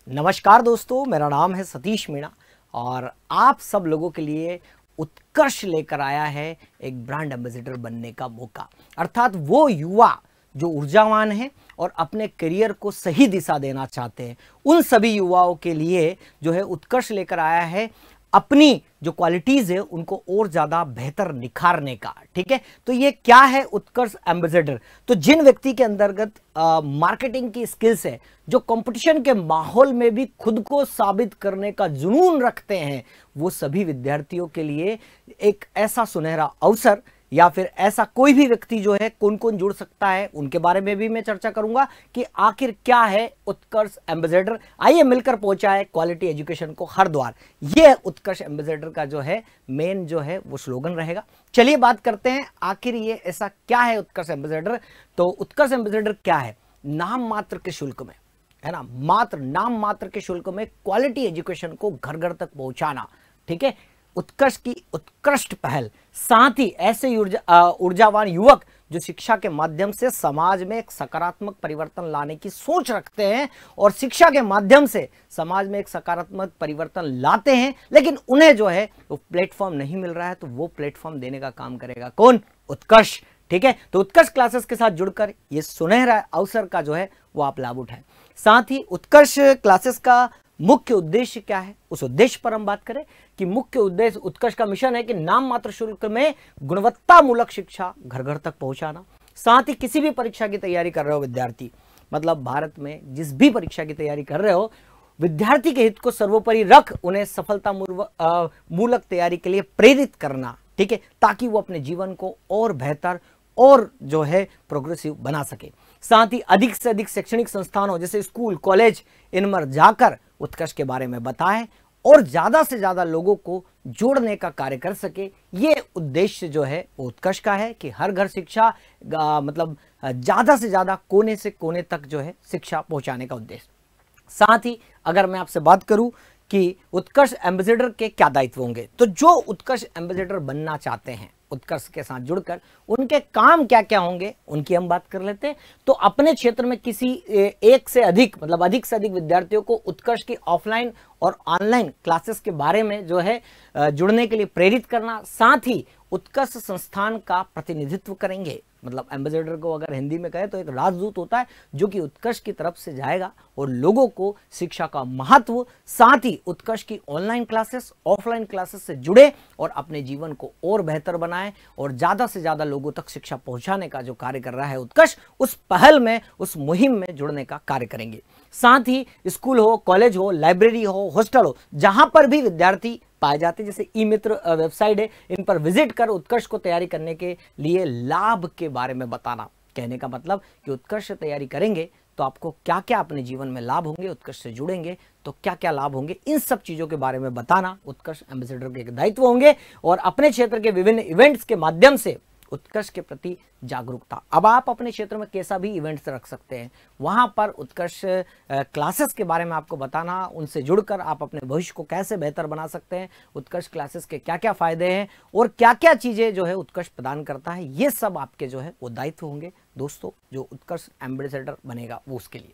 नमस्कार दोस्तों, मेरा नाम है सतीश मीणा और आप सब लोगों के लिए उत्कर्ष लेकर आया है एक ब्रांड एम्बेसडर बनने का मौका। अर्थात वो युवा जो ऊर्जावान है और अपने करियर को सही दिशा देना चाहते हैं, उन सभी युवाओं के लिए जो है उत्कर्ष लेकर आया है अपनी जो क्वालिटीज है उनको और ज्यादा बेहतर निखारने का। ठीक है, तो ये क्या है उत्कर्ष एम्बेसडर? तो जिन व्यक्ति के अंतर्गत मार्केटिंग की स्किल्स है, जो कंपटीशन के माहौल में भी खुद को साबित करने का जुनून रखते हैं, वो सभी विद्यार्थियों के लिए एक ऐसा सुनहरा अवसर, या फिर ऐसा कोई भी व्यक्ति जो है कौन कौन जुड़ सकता है उनके बारे में भी मैं चर्चा करूंगा कि आखिर क्या है उत्कर्ष एम्बेसडर। आइए मिलकर पहुंचा है क्वालिटी एजुकेशन को हर द्वार। यह उत्कर्ष एम्बेसडर का जो है मेन जो है वो स्लोगन रहेगा। चलिए बात करते हैं आखिर ये ऐसा क्या है उत्कर्ष एम्बेसडर। तो उत्कर्ष एम्बेसडर क्या है? नाम मात्र के शुल्क में, है ना, मात्र नाम मात्र के शुल्क में क्वालिटी एजुकेशन को घर घर तक पहुंचाना। ठीक है, उत्कर्ष की उत्कृष्ट पहल, साथ ही ऐसे ऊर्जावान युवक जो शिक्षा के माध्यम से समाज में एक सकारात्मक परिवर्तन लाने की सोच रखते हैं और शिक्षा के माध्यम से समाज में एक सकारात्मक परिवर्तन लाते हैं, लेकिन उन्हें जो है वो प्लेटफॉर्म नहीं मिल रहा है, तो वो प्लेटफॉर्म देने का काम करेगा कौन? उत्कर्ष। ठीक है, तो उत्कर्ष क्लासेस के साथ जुड़कर ये सुनहरा अवसर का जो है वो आप लाभ उठाएं। साथ ही उत्कर्ष क्लासेस का मुख्य उद्देश्य क्या है, उस उद्देश्य पर हम बात करें कि मुख्य उद्देश्य उत्कर्ष का मिशन है कि नाम मात्र शुल्क में गुणवत्तामूलक शिक्षा घर घर तक पहुंचाना। साथ ही किसी भी परीक्षा की तैयारी कर रहे हो विद्यार्थी, मतलब भारत में जिस भी परीक्षा की तैयारी कर रहे हो, विद्यार्थी के हित को सर्वोपरि रख उन्हें सफलता मूलक तैयारी के लिए प्रेरित करना। ठीक है, ताकि वो अपने जीवन को और बेहतर और जो है प्रोग्रेसिव बना सके। साथ ही अधिक से अधिक शैक्षणिक संस्थानों जैसे स्कूल, कॉलेज, इन पर जाकर उत्कर्ष के बारे में बताएं और ज्यादा से ज्यादा लोगों को जोड़ने का कार्य कर सके। ये उद्देश्य जो है वो उत्कर्ष का है कि हर घर शिक्षा, मतलब ज्यादा से ज्यादा कोने से कोने तक जो है शिक्षा पहुंचाने का उद्देश्य। साथ ही अगर मैं आपसे बात करूं कि उत्कर्ष एम्बेसडर के क्या दायित्व होंगे, तो जो उत्कर्ष एम्बेसडर बनना चाहते हैं उत्कर्ष के साथ जुड़कर उनके काम क्या क्या होंगे उनकी हम बात कर लेते हैं। तो अपने क्षेत्र में किसी एक से अधिक, मतलब अधिक से अधिक विद्यार्थियों को उत्कर्ष की ऑफलाइन और ऑनलाइन क्लासेस के बारे में जो है जुड़ने के लिए प्रेरित करना। साथ ही उत्कर्ष संस्थान का प्रतिनिधित्व करेंगे, मतलब एम्बेसडर को अगर हिंदी में कहे तो एक राजदूत होता है जो कि उत्कर्ष की तरफ से जाएगा और लोगों को शिक्षा का महत्व, साथ ही उत्कर्ष की ऑनलाइन क्लासेस, ऑफलाइन क्लासेस से जुड़े और अपने जीवन को और बेहतर बनाए और ज्यादा से ज्यादा लोगों तक शिक्षा पहुंचाने का जो कार्य कर रहा है उत्कर्ष, उस पहल में, उस मुहिम में जुड़ने का कार्य करेंगे। साथ ही स्कूल हो, कॉलेज हो, लाइब्रेरी हो, हॉस्टल हो, जहां पर भी विद्यार्थी पाए जाते हैं, जैसे ई मित्र वेबसाइट है, इन पर विजिट कर उत्कर्ष को तैयारी करने के लिए लाभ के बारे में बताना। कहने का मतलब कि उत्कर्ष तैयारी करेंगे तो आपको क्या क्या अपने जीवन में लाभ होंगे, उत्कर्ष से जुड़ेंगे तो क्या क्या लाभ होंगे, इन सब चीजों के बारे में बताना उत्कर्ष एम्बेसडर के दायित्व होंगे। और अपने क्षेत्र के विभिन्न इवेंट्स के माध्यम से उत्कर्ष के प्रति जागरूकता। अब आप अपने क्षेत्र में कैसा भी इवेंट्स रख सकते हैं, वहां पर उत्कर्ष क्लासेस के बारे में आपको बताना, उनसे जुड़कर आप अपने भविष्य को कैसे बेहतर बना सकते हैं, उत्कर्ष क्लासेस के क्या क्या फायदे हैं और क्या क्या चीजें जो है उत्कर्ष प्रदान करता है, ये सब आपके जो है वो दायित्व होंगे दोस्तों जो उत्कर्ष एम्बेसडर बनेगा वो उसके लिए।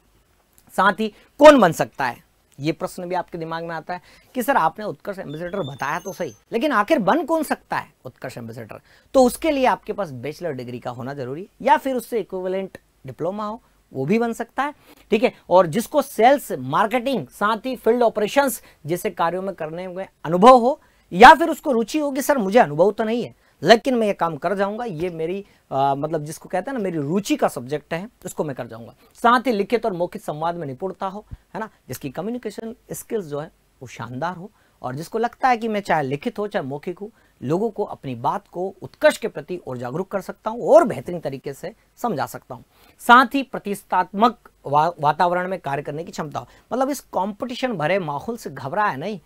साथ ही कौन बन सकता है, ये प्रश्न भी आपके दिमाग में आता है कि सर आपने उत्कर्ष एम्बेसडर बताया तो सही, लेकिन आखिर बन कौन सकता है उत्कर्ष एम्बेसडर? तो उसके लिए आपके पास बैचलर डिग्री का होना जरूरी है या फिर उससे इक्विवेलेंट डिप्लोमा हो, वो भी बन सकता है। ठीक है, और जिसको सेल्स, मार्केटिंग, साथ ही फील्ड ऑपरेशंस जैसे कार्यों में करने में अनुभव हो, या फिर उसको रुचि होगी सर मुझे अनुभव तो नहीं है लेकिन मैं ये काम कर जाऊंगा, ये मेरी मतलब जिसको कहते हैं ना मेरी रुचि का सब्जेक्ट है, उसको मैं कर जाऊंगा। साथ ही लिखित और मौखिक संवाद में निपुणता हो, है ना, जिसकी कम्युनिकेशन स्किल्स जो है वो शानदार हो और जिसको लगता है कि मैं चाहे लिखित हो चाहे मौखिक हो, लोगों को अपनी बात को उत्कर्ष के प्रति और जागरूक कर सकता हूं और बेहतरीन तरीके से समझा सकता हूं। साथ ही प्रतिस्पर्धात्मक वातावरण में कार्य करने की क्षमता हो, मतलब इस कंपटीशन भरे माहौल से घबराए नहीं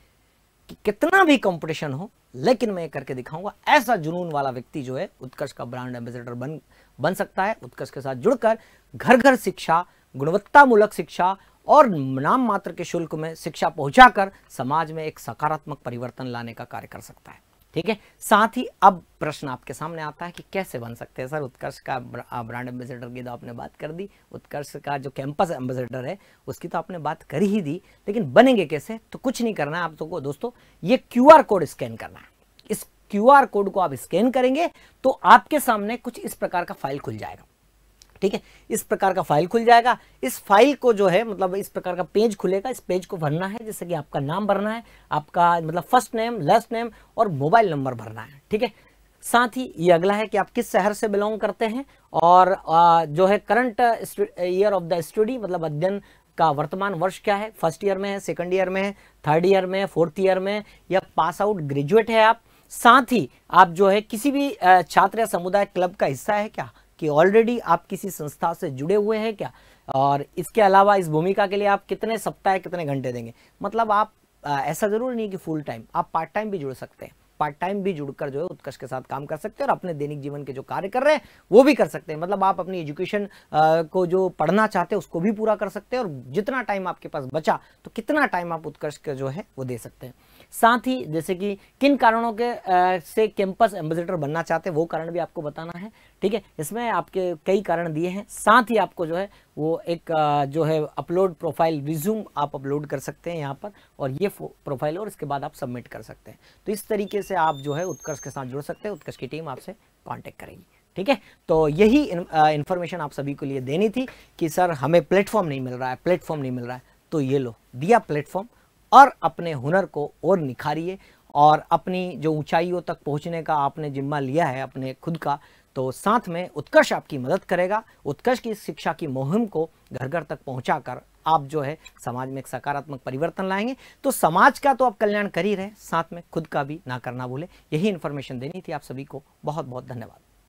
कि कितना भी कंपटीशन हो लेकिन मैं करके दिखाऊंगा, ऐसा जुनून वाला व्यक्ति जो है उत्कर्ष का ब्रांड एम्बेसडर बन सकता है। उत्कर्ष के साथ जुड़कर घर घर शिक्षा, गुणवत्तामूलक शिक्षा और नाम मात्र के शुल्क में शिक्षा पहुंचाकर समाज में एक सकारात्मक परिवर्तन लाने का कार्य कर सकता है। ठीक है। साथ ही अब प्रश्न आपके सामने आता है कि कैसे बन सकते हैं सर उत्कर्ष का ब्रांड एम्बेसडर की तो आपने बात कर दी, उत्कर्ष का जो कैंपस एम्बेसडर है उसकी तो आपने बात कर ही दी, लेकिन बनेंगे कैसे? तो कुछ नहीं करना है आप सबको दोस्तों, ये QR कोड स्कैन करना है। इस QR कोड को आप स्कैन करेंगे तो आपके सामने कुछ इस प्रकार का फाइल खुल जाएगा, ठीक है। इस प्रकार का फाइल खुल जाएगा। इस फाइल को जो है मतलब इस प्रकार का पेज खुलेगा। इस पेज को भरना है, जैसे कि आपका नाम भरना है, आपका मतलब फर्स्ट नेम, लास्ट नेम और मोबाइल नंबर भरना है, ठीक है। साथ ही ये अगला है कि आप किस शहर से बिलोंग करते हैं और जो है current year of the study, मतलब अध्ययन का वर्तमान वर्ष क्या है, फर्स्ट ईयर में है, सेकंड ईयर में है, थर्ड ईयर में है, फोर्थ ईयर में है, या पास आउट ग्रेजुएट है आप। साथ ही आप जो है किसी भी छात्र या समुदाय क्लब का हिस्सा है क्या, कि ऑलरेडी आप किसी संस्था से जुड़े हुए हैं क्या, और इसके अलावा इस भूमिका के लिए आप कितने सप्ताह कितने घंटे देंगे। मतलब आप ऐसा जरूर नहीं कि फुल टाइम, आप पार्ट टाइम भी जुड़ सकते हैं, पार्ट टाइम भी जुड़कर जो है उत्कर्ष के साथ काम कर सकते हैं और अपने दैनिक जीवन के जो कार्य कर रहे हैं वो भी कर सकते हैं। मतलब आप अपनी एजुकेशन को जो पढ़ना चाहते हैं उसको भी पूरा कर सकते हैं, और जितना टाइम आपके पास बचा तो कितना टाइम आप उत्कर्ष का जो है वो दे सकते हैं। साथ ही जैसे कि किन कारणों के से कैंपस एम्बेसडर बनना चाहते हैं वो कारण भी आपको बताना है, ठीक है। इसमें आपके कई कारण दिए हैं। साथ ही आपको जो है वो एक जो है अपलोड प्रोफाइल रिज्यूम आप अपलोड कर सकते हैं यहाँ पर, और ये प्रोफाइल और इसके बाद आप सबमिट कर सकते हैं। तो इस तरीके से आप जो है उत्कर्ष के साथ जुड़ सकते हैं, उत्कर्ष की टीम आपसे कांटेक्ट करेगी, ठीक है। तो यही इन्फॉर्मेशन आप सभी को लिए देनी थी कि सर हमें प्लेटफॉर्म नहीं मिल रहा है, प्लेटफॉर्म नहीं मिल रहा है, तो ये लो दिया प्लेटफॉर्म, और अपने हुनर को और निखारिए, और अपनी जो ऊंचाइयों तक पहुंचने का आपने जिम्मा लिया है अपने खुद का, तो साथ में उत्कर्ष आपकी मदद करेगा। उत्कर्ष की शिक्षा की मुहिम को घर घर तक पहुंचाकर आप जो है समाज में एक सकारात्मक परिवर्तन लाएंगे। तो समाज का तो आप कल्याण कर ही रहे, साथ में खुद का भी ना करना भूले। यही इन्फॉर्मेशन देनी थी आप सभी को। बहुत बहुत धन्यवाद।